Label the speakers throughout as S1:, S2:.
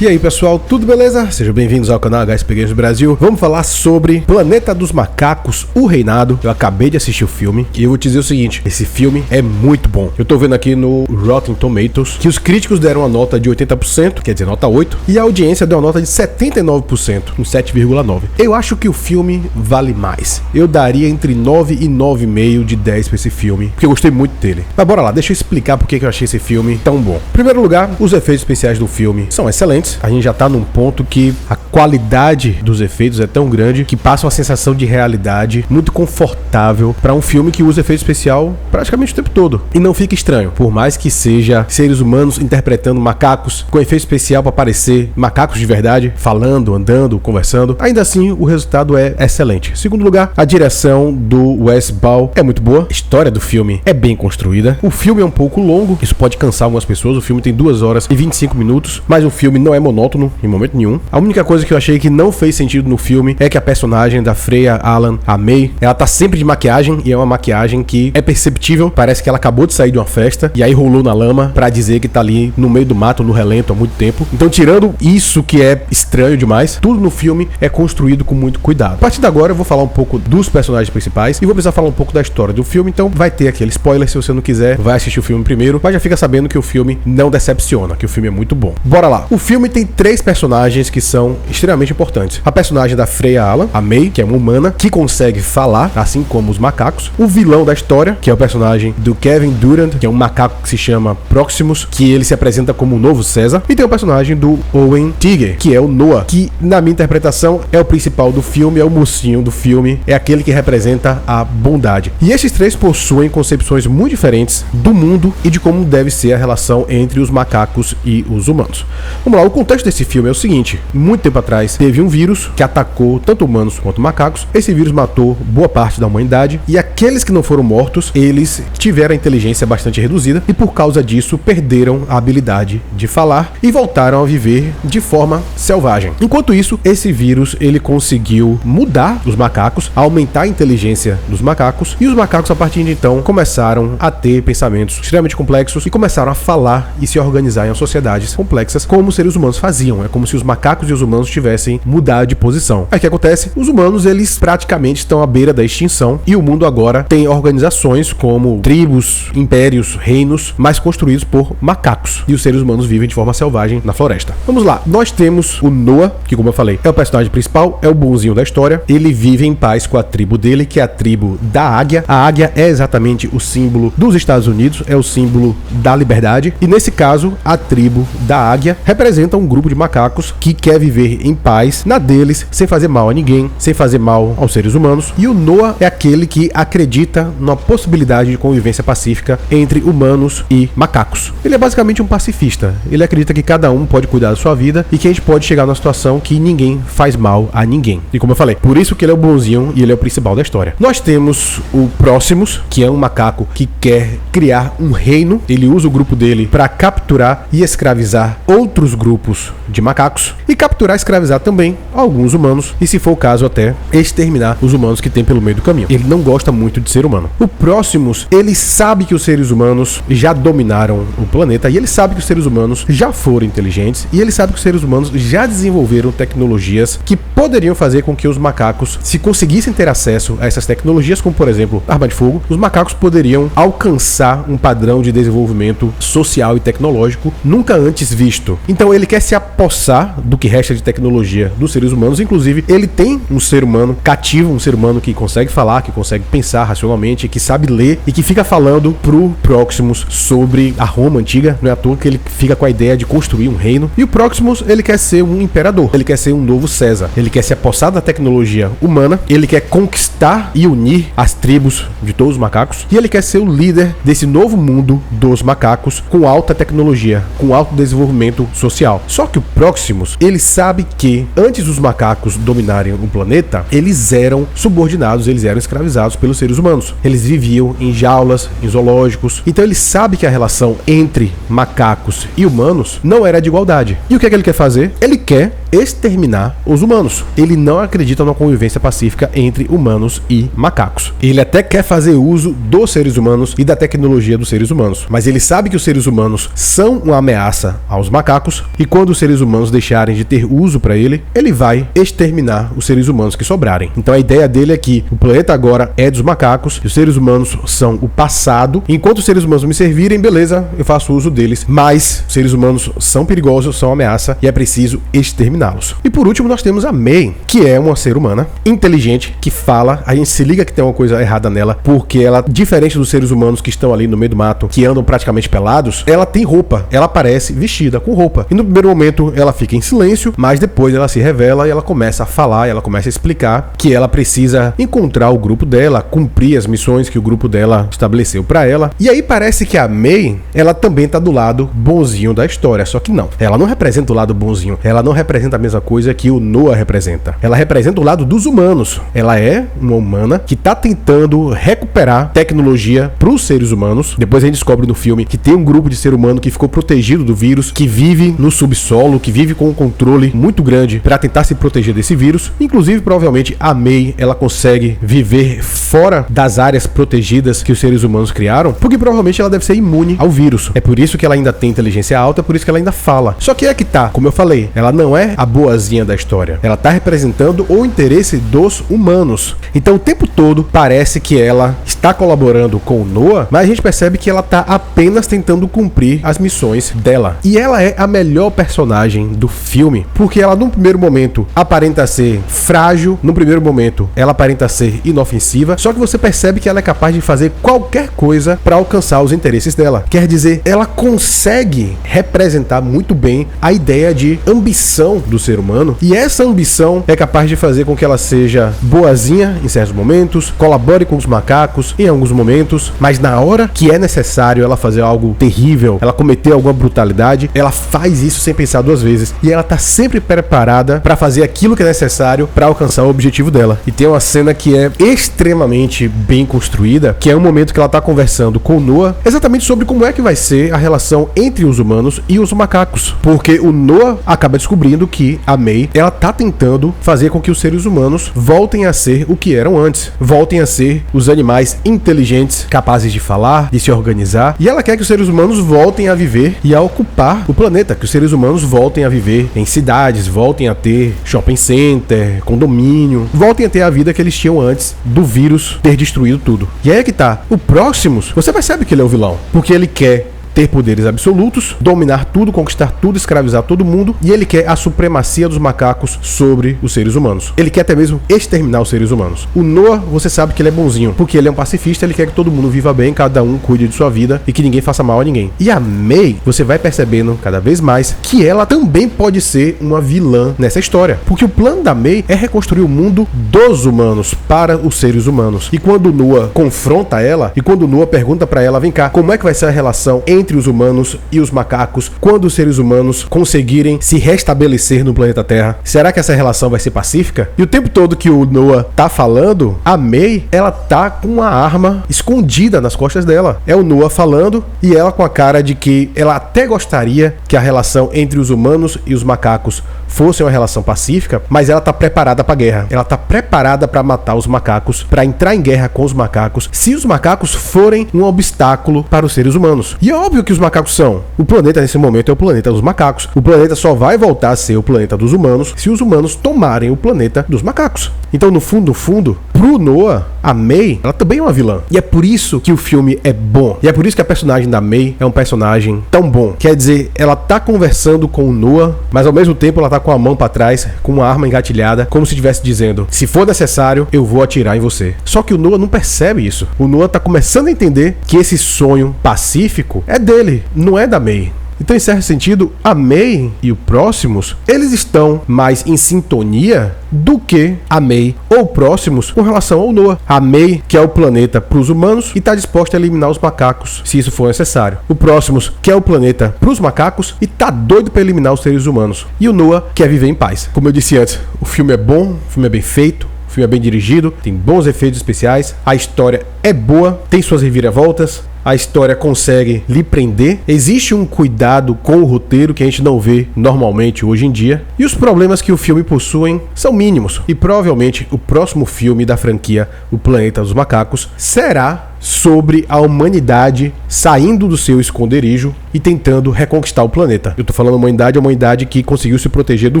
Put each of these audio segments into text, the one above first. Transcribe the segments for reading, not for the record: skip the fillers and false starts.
S1: E aí pessoal, tudo beleza? Sejam bem-vindos ao canal HP Games Brasil. Vamos falar sobre Planeta dos Macacos, O Reinado. Eu acabei de assistir o filme e eu vou te dizer o seguinte, esse filme é muito bom. Eu tô vendo aqui no Rotten Tomatoes que os críticos deram uma nota de 80%, quer dizer, nota 8, e a audiência deu uma nota de 79%, um 7,9. Eu acho que o filme vale mais. Eu daria entre 9 e 9,5 de 10 pra esse filme, porque eu gostei muito dele. Mas bora lá, deixa eu explicar por que eu achei esse filme tão bom. Em primeiro lugar, os efeitos especiais do filme são excelentes. A gente já tá num ponto que a qualidade dos efeitos é tão grande que passa uma sensação de realidade muito confortável para um filme que usa efeito especial praticamente o tempo todo. E não fica estranho, por mais que seja seres humanos interpretando macacos com efeito especial para parecer macacos de verdade, falando, andando, conversando, ainda assim o resultado é excelente. Em segundo lugar, a direção do Wes Ball é muito boa, a história do filme é bem construída, o filme é um pouco longo, isso pode cansar algumas pessoas, o filme tem 2 horas e 25 minutos, mas o filme não é monótono em momento nenhum. A única coisa que eu achei que não fez sentido no filme é que a personagem da Freya Allan, a May, ela tá sempre de maquiagem e é uma maquiagem que é perceptível, parece que ela acabou de sair de uma festa e aí rolou na lama pra dizer que tá ali no meio do mato, no relento há muito tempo. Então, tirando isso que é estranho demais, tudo no filme é construído com muito cuidado. A partir de agora eu vou falar um pouco dos personagens principais e vou precisar falar um pouco da história do filme, então vai ter aquele spoiler, se você não quiser, vai assistir o filme primeiro, mas já fica sabendo que o filme não decepciona, que o filme é muito bom. Bora lá. O filme tem 3 personagens que são extremamente importantes. A personagem da Freya Allan, a May, que é uma humana, que consegue falar, assim como os macacos. O vilão da história, que é o personagem do Kevin Durand, que é um macaco que se chama Proximus, que ele se apresenta como o novo César. E tem o personagem do Owen Teague, que é o Noah, que na minha interpretação é o principal do filme, é o mocinho do filme, é aquele que representa a bondade. E esses 3 possuem concepções muito diferentes do mundo e de como deve ser a relação entre os macacos e os humanos. Vamos lá, o contexto desse filme é o seguinte: muito tempo atrás teve um vírus que atacou tanto humanos quanto macacos. Esse vírus matou boa parte da humanidade e aqueles que não foram mortos, eles tiveram a inteligência bastante reduzida e por causa disso perderam a habilidade de falar e voltaram a viver de forma selvagem. Enquanto isso, esse vírus ele conseguiu mudar os macacos, aumentar a inteligência dos macacos e os macacos a partir de então começaram a ter pensamentos extremamente complexos e começaram a falar e se organizar em sociedades complexas como os seres humanos faziam. É como se os macacos e os humanos tivessem mudado de posição. Aí o que acontece? Os humanos, eles praticamente estão à beira da extinção e o mundo agora tem organizações como tribos, impérios, reinos, mas construídos por macacos. E os seres humanos vivem de forma selvagem na floresta. Vamos lá. Nós temos o Noah, que como eu falei, é o personagem principal, é o bonzinho da história. Ele vive em paz com a tribo dele, que é a tribo da águia. A águia é exatamente o símbolo dos Estados Unidos, é o símbolo da liberdade. E nesse caso, a tribo da águia representa um grupo de macacos que quer viver em paz na deles, sem fazer mal a ninguém, sem fazer mal aos seres humanos. E o Noah é aquele que acredita na possibilidade de convivência pacífica entre humanos e macacos. Ele é basicamente um pacifista. Ele acredita que cada um pode cuidar da sua vida e que a gente pode chegar numa situação que ninguém faz mal a ninguém. E como eu falei, por isso que ele é o bonzinho e ele é o principal da história. Nós temos o Proximus, que é um macaco que quer criar um reino. Ele usa o grupo dele para capturar e escravizar outros grupos de macacos e capturar e escravizar também alguns humanos e, se for o caso, até exterminar os humanos que tem pelo meio do caminho. Ele não gosta muito de ser humano. O Proximus, ele sabe que os seres humanos já dominaram o planeta e ele sabe que os seres humanos já foram inteligentes e ele sabe que os seres humanos já desenvolveram tecnologias que poderiam fazer com que os macacos, se conseguissem ter acesso a essas tecnologias, como por exemplo arma de fogo, os macacos poderiam alcançar um padrão de desenvolvimento social e tecnológico nunca antes visto. Então ele quer se apossar do que resta de tecnologia dos seres humanos. Inclusive, ele tem um ser humano cativo, um ser humano que consegue falar, que consegue pensar racionalmente, que sabe ler e que fica falando pro Proximus sobre a Roma antiga. Não é à toa que ele fica com a ideia de construir um reino. E o Proximus, ele quer ser um imperador, ele quer ser um novo César, ele quer se apossar da tecnologia humana, ele quer conquistar e unir as tribos de todos os macacos e ele quer ser o líder desse novo mundo dos macacos com alta tecnologia, com alto desenvolvimento social. tal. Só que o Proximus, ele sabe que antes dos macacos dominarem o planeta, eles eram subordinados, eles eram escravizados pelos seres humanos. Eles viviam em jaulas, em zoológicos. Então ele sabe que a relação entre macacos e humanos não era de igualdade. E o que é que ele quer fazer? Ele quer exterminar os humanos. Ele não acredita numa convivência pacífica entre humanos e macacos. Ele até quer fazer uso dos seres humanos e da tecnologia dos seres humanos, mas ele sabe que os seres humanos são uma ameaça aos macacos, e quando os seres humanos deixarem de ter uso para ele, ele vai exterminar os seres humanos que sobrarem. Então a ideia dele é que o planeta agora é dos macacos, e os seres humanos são o passado. Enquanto os seres humanos me servirem, beleza, eu faço uso deles, mas os seres humanos são perigosos, são uma ameaça, e é preciso exterminá-los. E por último nós temos a May, que é uma ser humana inteligente, que fala. A gente se liga que tem uma coisa errada nela, porque ela, diferente dos seres humanos que estão ali no meio do mato, que andam praticamente pelados, ela tem roupa, ela aparece vestida com roupa. E no primeiro momento ela fica em silêncio, mas depois ela se revela e ela começa a falar, e ela começa a explicar que ela precisa encontrar o grupo dela, cumprir as missões que o grupo dela estabeleceu pra ela. E aí parece que a May, ela também tá do lado bonzinho da história, só que não. Ela não representa o lado bonzinho, ela não representa a mesma coisa que o Noah representa. Ela representa o lado dos humanos. Ela é uma humana que tá tentando recuperar tecnologia pros seres humanos. Depois a gente descobre no filme que tem um grupo de ser humano que ficou protegido do vírus, que vive no subsolo, que vive com um controle muito grande para tentar se proteger desse vírus. Inclusive, provavelmente, a May, ela consegue viver fora das áreas protegidas que os seres humanos criaram, porque provavelmente ela deve ser imune ao vírus. É por isso que ela ainda tem inteligência alta, é por isso que ela ainda fala. Só que é que tá, como eu falei, ela não é a boazinha da história. Ela tá representando o interesse dos humanos. Então o tempo todo parece que ela está colaborando com o Noah, mas a gente percebe que ela tá apenas tentando cumprir as missões dela. E ela é a melhor personagem do filme, porque ela num primeiro momento aparenta ser frágil, no primeiro momento ela aparenta ser inofensiva, só que você percebe que ela é capaz de fazer qualquer coisa para alcançar os interesses dela. Quer dizer, ela consegue representar muito bem a ideia de ambição do ser humano, e essa ambição é capaz de fazer com que ela seja boazinha em certos momentos, colabore com os macacos em alguns momentos, mas na hora que é necessário ela fazer algo terrível, ela cometer alguma brutalidade, ela faz isso sem pensar duas vezes, e ela tá sempre preparada para fazer aquilo que é necessário para alcançar o objetivo dela. E tem uma cena que é extremamente bem construída, que é um momento que ela tá conversando com o Noah exatamente sobre como é que vai ser a relação entre os humanos e os macacos, porque o Noah acaba descobrindo que a May, ela tá tentando fazer com que os seres humanos voltem a ser o que eram antes, voltem a ser os animais inteligentes, capazes de falar, de se organizar, e ela quer que os seres humanos voltem a viver e a ocupar o planeta, que os seres humanos voltem a viver em cidades, voltem a ter shopping center, condomínio, voltem a ter a vida que eles tinham antes do vírus ter destruído tudo. E aí é que tá, o Proximus, você percebe que ele é o vilão, porque ele quer ter poderes absolutos, dominar tudo, conquistar tudo, escravizar todo mundo, e ele quer a supremacia dos macacos sobre os seres humanos. Ele quer até mesmo exterminar os seres humanos. O Noah, você sabe que ele é bonzinho, porque ele é um pacifista, ele quer que todo mundo viva bem, cada um cuide de sua vida e que ninguém faça mal a ninguém. E a May, você vai percebendo cada vez mais que ela também pode ser uma vilã nessa história, porque o plano da May é reconstruir o mundo dos humanos para os seres humanos. E quando o Noah confronta ela, e quando o Noah pergunta pra ela, vem cá, como é que vai ser a relação entre os humanos e os macacos quando os seres humanos conseguirem se restabelecer no planeta Terra? Será que essa relação vai ser pacífica? E o tempo todo que o Noah tá falando, a May, ela tá com uma arma escondida nas costas dela. É o Noah falando e ela com a cara de que ela até gostaria que a relação entre os humanos e os macacos fosse uma relação pacífica, mas ela tá preparada pra guerra. Ela tá preparada pra matar os macacos, pra entrar em guerra com os macacos, se os macacos forem um obstáculo para os seres humanos. E é óbvio que os macacos são. O planeta nesse momento é o planeta dos macacos. O planeta só vai voltar a ser o planeta dos humanos se os humanos tomarem o planeta dos macacos. Então, no fundo, pro Noah, a May, ela também é uma vilã. E é por isso que o filme é bom. E é por isso que a personagem da May é um personagem tão bom. Quer dizer, ela tá conversando com o Noah, mas ao mesmo tempo ela tá com a mão pra trás, com uma arma engatilhada, como se estivesse dizendo, se for necessário, eu vou atirar em você. Só que o Noah não percebe isso. O Noah tá começando a entender que esse sonho pacífico é dele, não é da May. Então, em certo sentido, a May e o Proximus, eles estão mais em sintonia do que a May ou Proximus com relação ao Noah. A May quer o planeta para os humanos e está disposta a eliminar os macacos, se isso for necessário. O Proximus quer o planeta para os macacos e está tá doido pra eliminar os seres humanos. E o Noah quer viver em paz. Como eu disse antes, o filme é bom, o filme é bem feito, o filme é bem dirigido, tem bons efeitos especiais, a história é boa, tem suas reviravoltas, a história consegue lhe prender, existe um cuidado com o roteiro que a gente não vê normalmente hoje em dia, e os problemas que o filme possui são mínimos. E provavelmente o próximo filme da franquia O Planeta dos Macacos será sobre a humanidade saindo do seu esconderijo e tentando reconquistar o planeta. Eu tô falando a humanidade que conseguiu se proteger do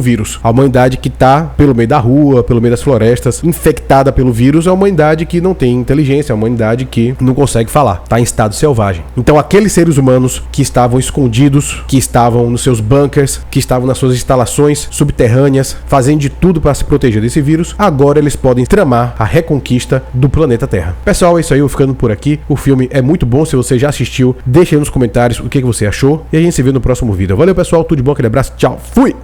S1: vírus. A humanidade que tá pelo meio da rua, pelo meio das florestas, infectada pelo vírus, é a humanidade que não tem inteligência, é a humanidade que não consegue falar, tá em estado selvagem. Então aqueles seres humanos que estavam escondidos, que estavam nos seus bunkers, que estavam nas suas instalações subterrâneas, fazendo de tudo para se proteger desse vírus, agora eles podem tramar a reconquista do planeta Terra. Pessoal, é isso aí, eu ficando por aqui. O filme é muito bom, se você já assistiu, deixa aí nos comentários o que você achou e a gente se vê no próximo vídeo. Valeu pessoal, tudo de bom, aquele abraço, tchau, fui!